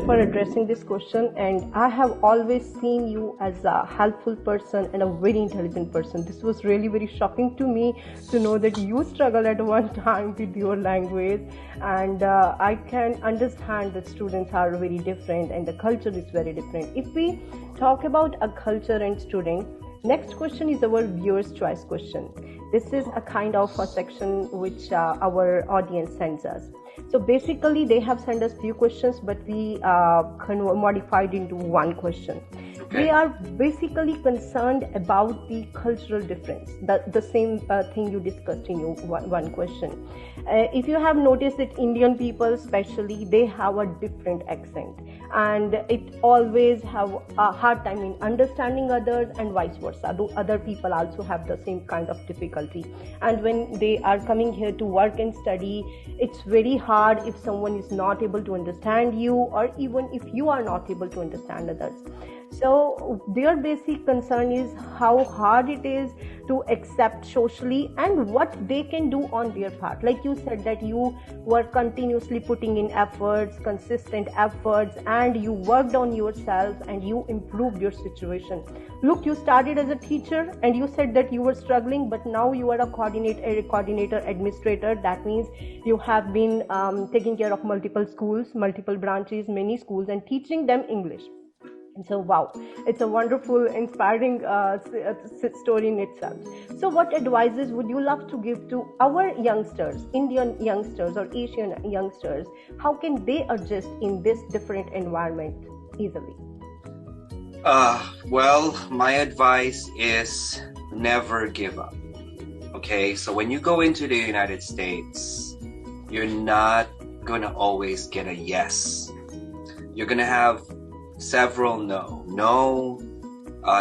for addressing this question. And I have always seen you as a helpful person and a very intelligent person. This was really very shocking to me to know that you struggle at one time with your language. And I can understand that students are very different and the culture is very different. If we talk about a culture and student, next question is our viewers' choice question. This is a kind of a section which our audience sends us. So basically, they have sent us few questions, but we modified into one question. Okay. They are basically concerned about the cultural difference, the same thing you discussed in your one question. If you have noticed that Indian people especially, they have a different accent, and it always have a hard time in understanding others and vice versa. Though other people also have the same kind of difficulty. And when they are coming here to work and study, it's very hard if someone is not able to understand you, or even if you are not able to understand others. So their basic concern is how hard it is to accept socially and what they can do on their part. Like you said that you were continuously putting in efforts, consistent efforts, and you worked on yourself and you improved your situation. Look, you started as a teacher and you said that you were struggling, but now you are a coordinator, administrator. That means you have been taking care of multiple schools, multiple branches, many schools, and teaching them English. So wow, it's a wonderful, inspiring story in itself. So what advices would you love to give to our youngsters, Indian youngsters or Asian youngsters? How can they adjust in this different environment easily? Well, my advice is never give up. Okay, so when you go into the United States, you're not going to always get a yes. You're going to have several no.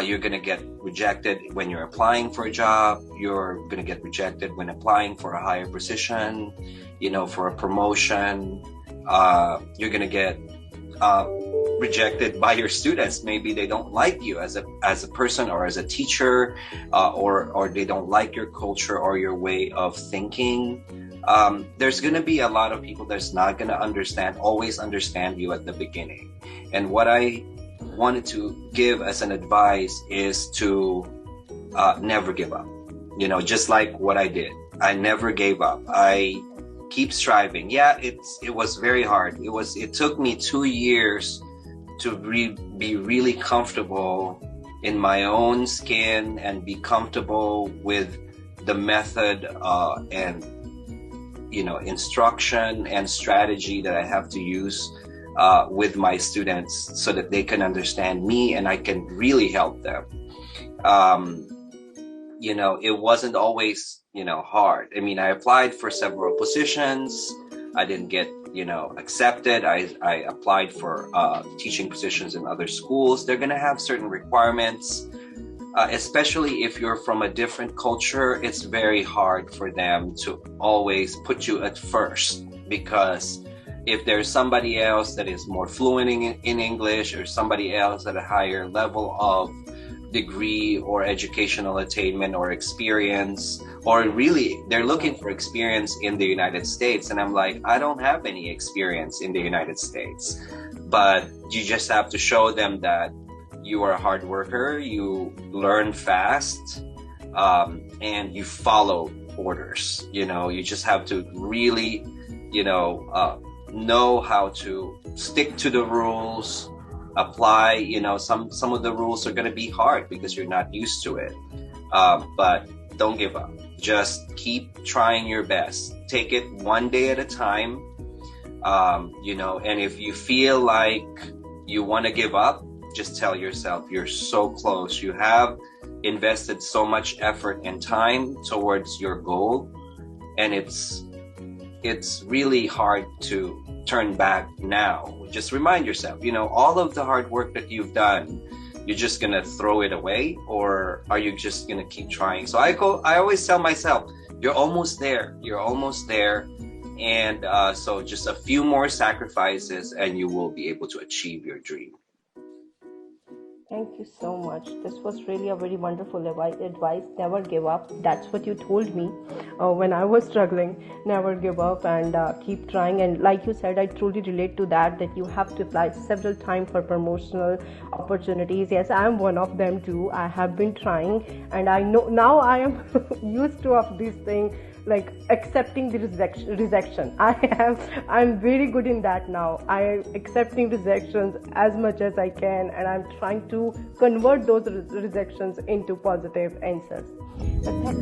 You're going to get rejected when you're applying for a job. You're going to get rejected when applying for a higher position, for a promotion. You're going to get rejected by your students. Maybe they don't like you as a person or as a teacher, or they don't like your culture or your way of thinking. There's going to be a lot of people that's not going to always understand you at the beginning. And what I wanted to give as an advice is to never give up. Just like what I did. I never gave up. I keep striving. Yeah, it was very hard. It took me 2 years to be really comfortable in my own skin and be comfortable with the method and instruction and strategy that I have to use with my students so that they can understand me and I can really help them. It wasn't always, hard. I mean, I applied for several positions. I didn't get, accepted. I applied for teaching positions in other schools. They're going to have certain requirements. Especially if you're from a different culture, it's very hard for them to always put you at first, because if there's somebody else that is more fluent in English, or somebody else at a higher level of degree or educational attainment or experience, or really they're looking for experience in the United States, and I'm like, I don't have any experience in the United States, but you just have to show them that you are a hard worker, you learn fast, and you follow orders. You just have to really, know how to stick to the rules, apply. Some of the rules are going to be hard because you're not used to it. But don't give up. Just keep trying your best. Take it one day at a time. And if you feel like you want to give up, just tell yourself you're so close. You have invested so much effort and time towards your goal, and it's really hard to turn back now. Just remind yourself, all of the hard work that you've done, you're just gonna throw it away, or are you just gonna keep trying? So I always tell myself, you're almost there, and so just a few more sacrifices and you will be able to achieve your dream. Thank you so much. This was really a very wonderful advice. Never give up. That's what you told me when I was struggling. Never give up and keep trying. And like you said, I truly relate to that. That you have to apply several times for promotional opportunities. Yes, I am one of them too. I have been trying, and I know now I am used to of this thing, like accepting the rejection. I'm very good in that now. I am accepting rejections as much as I can, and I'm trying to convert those rejections into positive answers. But